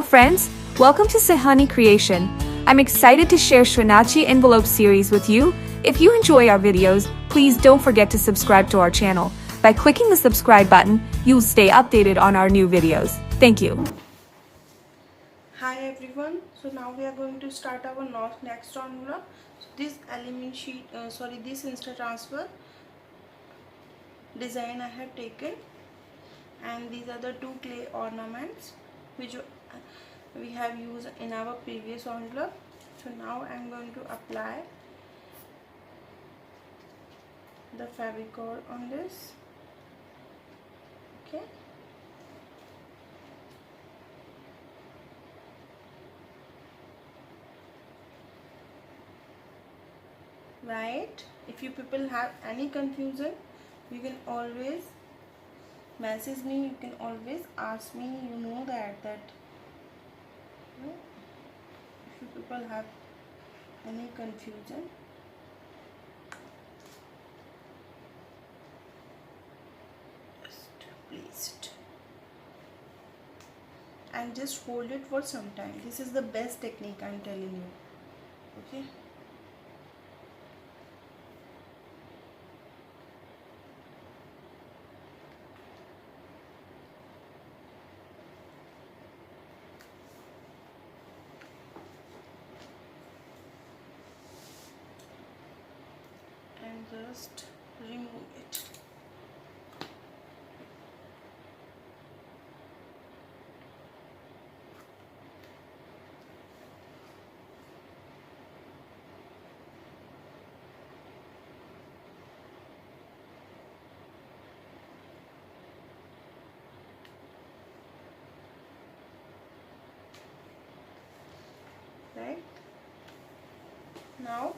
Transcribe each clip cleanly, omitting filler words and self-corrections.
friends, welcome to Suhani Creation. I'm excited to share Shwanachi envelope series with you. If you enjoy our videos, please don't forget to subscribe to our channel. By clicking the subscribe button, you'll stay updated on our new videos. Thank you. Hi everyone, so now we are going to start our next envelope. So this element sheet, this Insta transfer design I have taken, and these are the two clay ornaments which we have used in our previous envelope. So now I am going to apply the Fevicol on this. Okay. Right, if you people have any confusion, you can always message me, you can always ask me, you know that if you people have any confusion, just place it and just hold it for some time. This is the best technique, I'm telling you. Okay. And just remove it. Right, now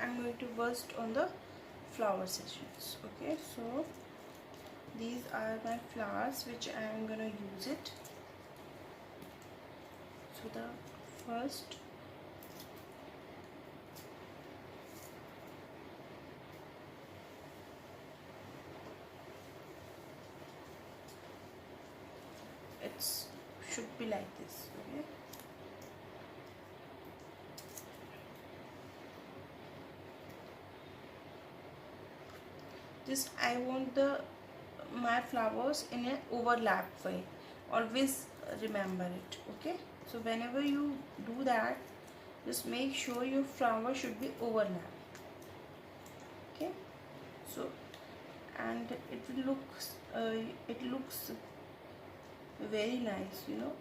I'm going to burst on the flower sections. Okay, so these are my flowers which I am gonna use it. So the first it should be like this. Okay, just I want my flowers in an overlap way. Always remember it. Okay, so whenever you do that, just make sure your flower should be overlap. Okay, so and it looks very nice, you know.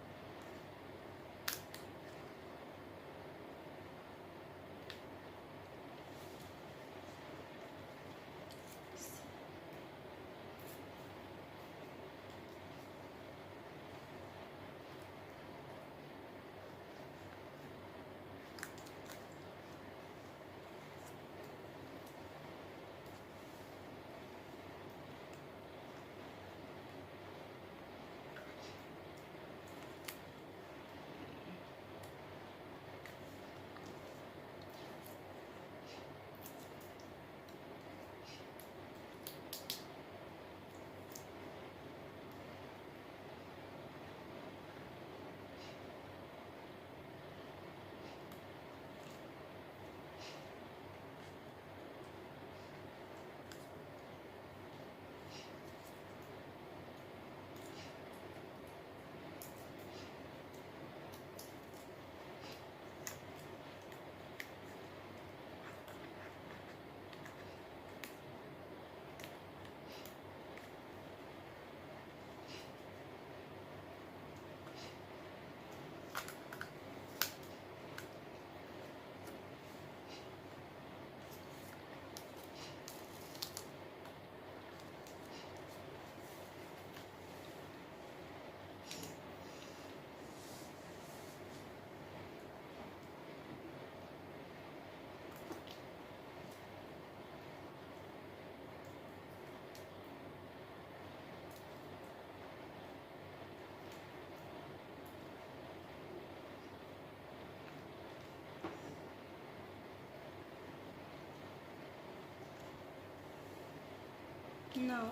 Now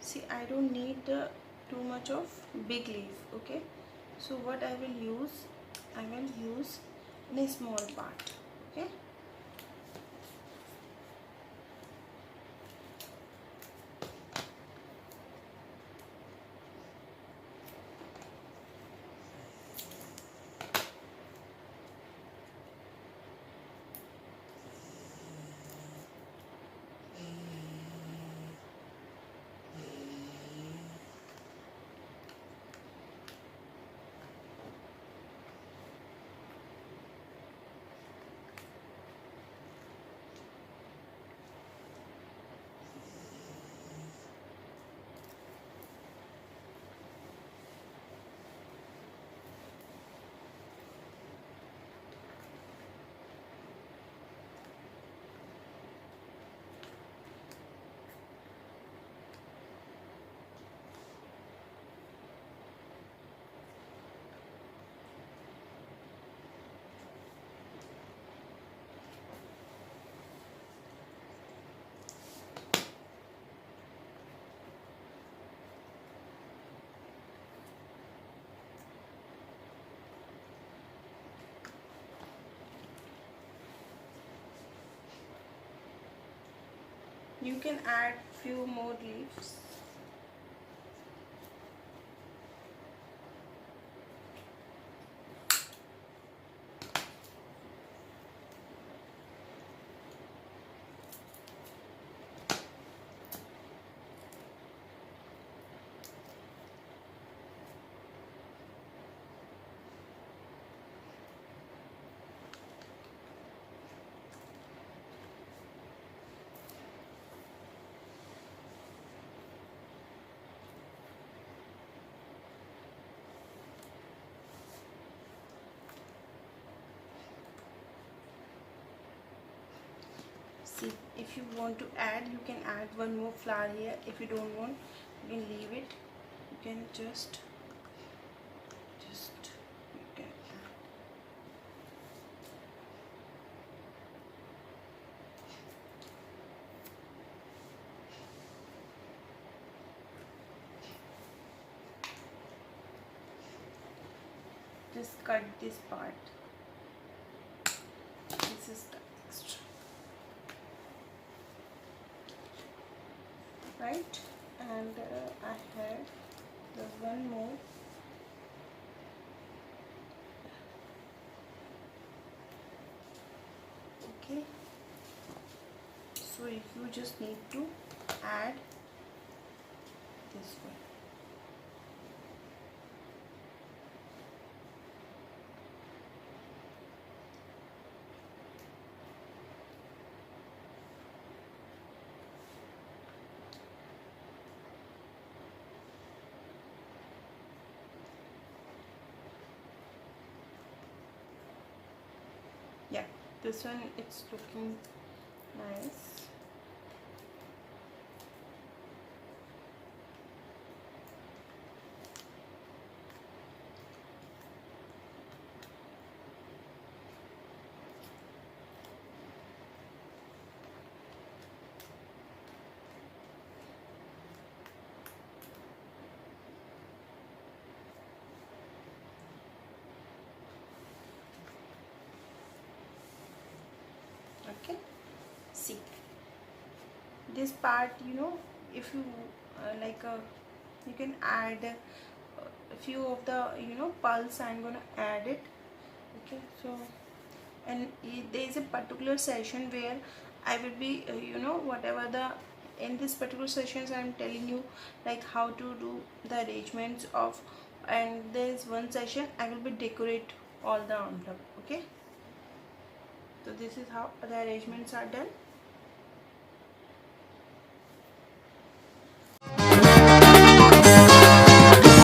See, I don't need too much of big leaf. Okay, so what I will use in a small part. Okay, you can add few more leaves. See, if you want to add, you can add one more flower here. If you don't want, you can leave it. You can just you can add. Just cut this part. This is the extra. Right, and I had the one more. Okay, so you just need to add this one. Yeah, this one it's looking nice. Okay, see this part, if you you can add a few of the pulse. I'm gonna add it. Okay, so and there is a particular session where I will be whatever the in this particular sessions I'm telling you like how to do the arrangements of, and there is one session I will be decorate all the envelope. Okay, so this is how the arrangements are done.